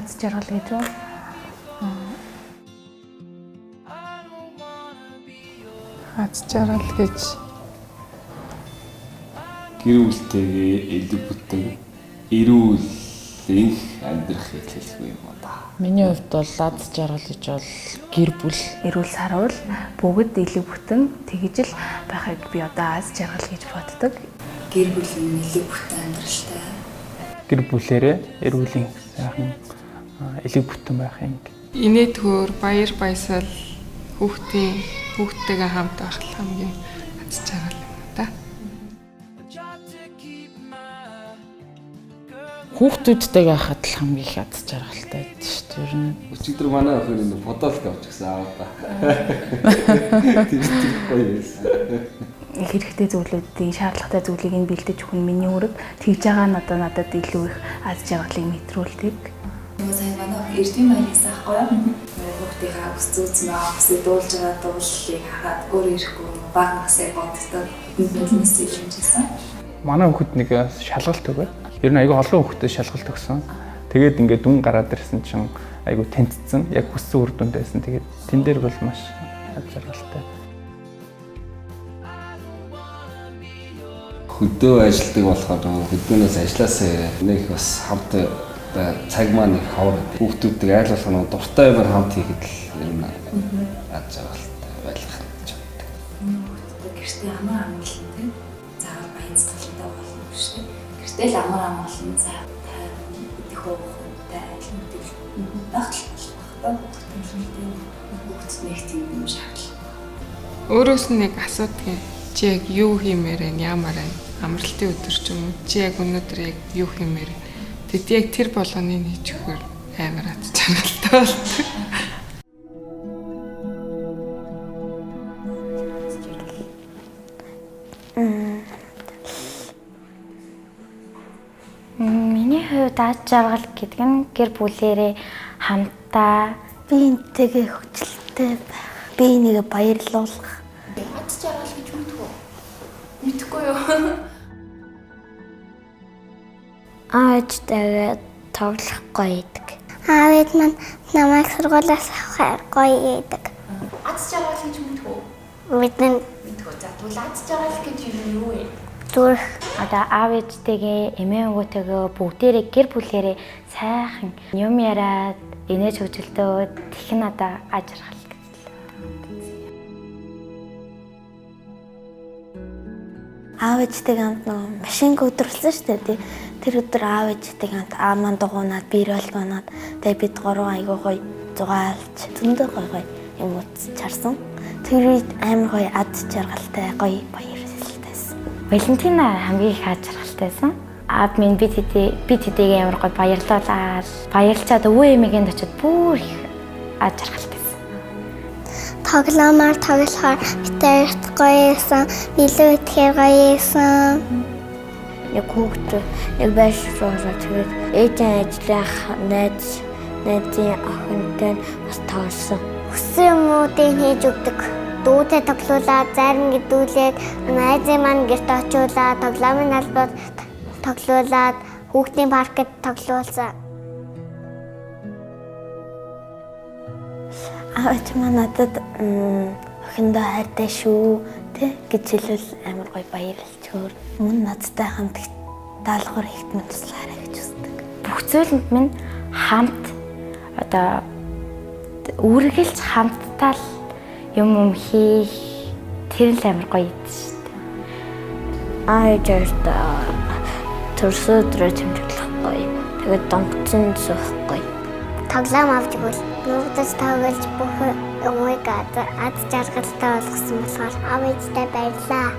аз жаргал гэж үү? Аз жаргал гэж гэр бүлтэйгээ илүү бүтэн эрүүл их амьдрах гэж хэлэх юм да. Миний хувьд бол аз жаргал гэж бол гэр бүл эрүүл саруул бүгд илүү бүтэн тэгж л байхыг би одоо аз жаргал гэж боддог. Гэр бүлийн илүү бүтэн амьдралтай. Гэр бүлээрээ эрүүлийн сайхан илүү бүтэн байх юм. Инээд хөөр баяр баясгал хүүхдтэйгээ хамт байх л хамгийн аз жаргал юм да. хүүхдүүдтэйгээ хахад л хамгийн их аз жаргалтай байдаг шүү дээ. Ер нь Өчигдөр манай охин энэ подолк авч гисэн аваа та. Тэр гоё байсан. Хэрэгтэй зүйлүүдийн шаардлагатай зүйлийг нь бэлдэж өгөх нь миний үүрэг. Тэгж байгаа нь одоо надад илүү их аз жаргалыг мэдрүүлдэг. Нөгөө сайн манай эрдэнэ маягаас аахгүй юу? Хүүхдийнхээ хүс зүүцнээ хүсээ дуулж байгаа дууллыг хараад өөр ирэхгүй баг насаа боддог. Нүднээс илэрчээсэн. Манай хүүхэд нэг шалгалт өгөө. Ер нь айгүй олон хүүхдэд шалгалт өгсөн. Тэгээд ингээд дүн гараад ирсэн чинь айгүй тэнцсэн. Яг хүссэн үр дүнд байсан. Тэгээд тэн дээр бол маш аз жаргалтай. Хөдөө ажилтдаг болохоор хөдөөс ажилласаа нэг бас хамт цаг маань их хавар. Хүүхдүүдтэй айл болгоно дуртай юмар хамт хийхэд л ер нь аз жаргалтай байх гэж боддог. Гэртээ амар амгалан тийм. Заавал баян сэтгэлтэй болно шүү дээ. Гэртээ л амар амгалан заа тайван их хөөхтэй адилхан мэдээлэл багтал болох хэрэгтэй. Хүүхд нэг тийм юм шаардлага. Өөрөөс нь нэг асуудаг. Чи яг юу хиймээр вэ? Ямар вэ? Амралтын өдөр ч юм уу. Чи яг өнөөдөр яг юу хиймээр вэ? Тэгэд яг тэр болгоныг хийж өгөхөр амар аз жаргалтай болдог. Миний хувьд аз жаргал гэдэг нь гэр бүлээрээ хамтдаа биентэйгээ хөвчлөлтэй байх, биенийг баярлуулах. Аз жаргал гэж мэдгүй юу? Мэдхгүй юу? Аажтайгаа тоглох гоё идэг. Аавд маань намайг сургуулиас авах гоё идэг. Аз жаргал гэж мэдгүй юу? Мэдэн Мэдгүй. За тэгвэл аз жаргал гэж юу вэ? зүрх одоо аав ээжтэйгээ эмээ өвгөөтэйгээ бүгдээрээ гэр бүлээрээ сайхан юм яриад инээж хөвжөлтөө тэх нь одоо аз жаргал гэж л. Аав ээжтэйгээ хамт нэг машинг өдрөлсөн шүү дээ. Тэр өдөр аав ээжтэйгээ хамт аа маань дугуунаад биерэл банаад тэгээ бид гурван айгуу гоё зугаалж зөндөө гоё юм үзчихарсан. Тэр үед амар гоё аз жаргалтай гоё баяр. Валентина хамгийн их аз жаргалтайсан. Аав минь бид хэдийгээр ямар гоё баярлуулаад баярлчаад өвөө эмээгэнд очиод бүр их аз жаргалтайсан. Тоглоомоор тоглохоор битэрт гоё байсан, илүү итгэхээр гоё байсан. Нэг хүүхд нэг байшруулаад тэгээд ээжийн ажлынх найзын охинтой бас тоглосон. Хүссэн юмуудыг хийж өгдөг. Дүүтэй тоглуулаад, зарим гэдүүлээд, найзын маань гэрт очиулаад, тоглоомын албад тоглуулаад, хүүхдийн паркт тоглуулсан. Аавч маань надад охиндоо хайртай шүү гэж хэлвэл амар гоё баярлж өөр. Мөн надтай хамт даалгавар хийх туслаарай гэж үздэг. Бүх зүйлд минь хамт одоо үргэлж хамтдаа л юм хийх тэр л амар гоё идэв шүү дээ. Аажаарта төрсөдрөө тэмдэглэх гоё. Тэгээд донгоцсон суух гоё. Тоглоом авч игэл нүгдэж тоглож бүх юмыг аз жаргалтай болгосон болохоор аав ээжтэй баярлаа.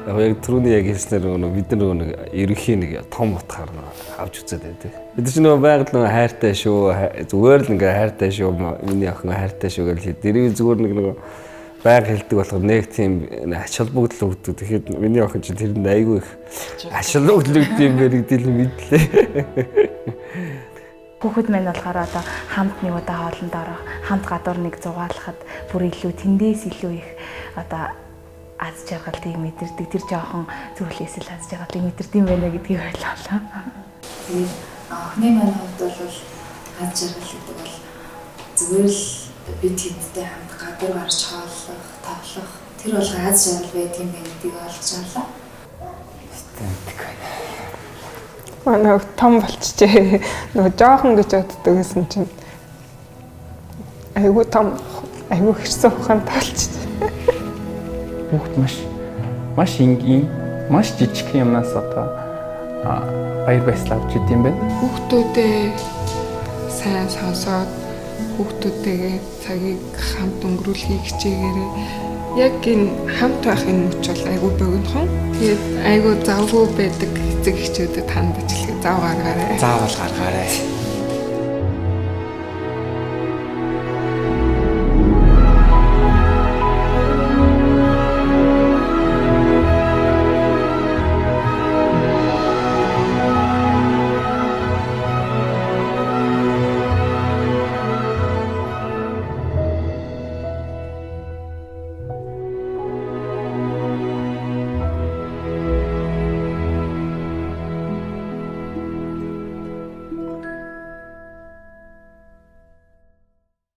Яг түрүүний яг хэлснээр бид нар ерөнхийн нэг том утгаар авч үзээд байдаг. Бид чинь байгаль хайртай шүү, зүгээр л хайртай шүү, миний охин хайртай шүү гэж хэд. Дэрийг зүгээр нэг байгаль хэлдэг болохоор нэг тийм ач холбогдол өгдөг. Тэгэхээр миний охин чинь тэрэнд айгүй их ач холбогдол өгдөг юм байна гэдгийг мэдлээ. Хүүхэд маань болохоор одоо хамт нэг удаа хоолнд орох, хамт гадуур нэг зугаалахад бүр илүү тэндээс илүү их одоо аз жаргалтыг мэдэрдэг. Тэр жоохон зүйлээс л аз жаргалтыг мэдэрдэг юм байна гэдгийг ойлголоо. Тэгээд охины маань хувьд бол аз жаргал гэдэг бол зүгээр л бид хэдтэй хамт гадуур гарч хооллох, тоглох тэр бол аз жаргал байдаг юм байна гэдгийг ойлгож авлаа. Манай том болчихжээ. Нөгөө жоохон гэж боддог гэсэн чинь айгуу том айгуу хэрсэн ухаантай болчихжээ. Хүүхд маш энгийн, маш жижиг юмнаас одоо баяр баясгал авч идэм байна. Хүүхдүүдээ сайн сонсоод хүүхдүүдтэйгээ цагийг хамт өнгөрүүлэхийг хичээгээрэй. Яг энэ хамт байхын мөч бол айгуу богинохон. Тэгээд айгуу завгүй байдаг эцэг эхчүүдэд хандаж хэлэх зав гаргаарай. Заавал гаргаарай.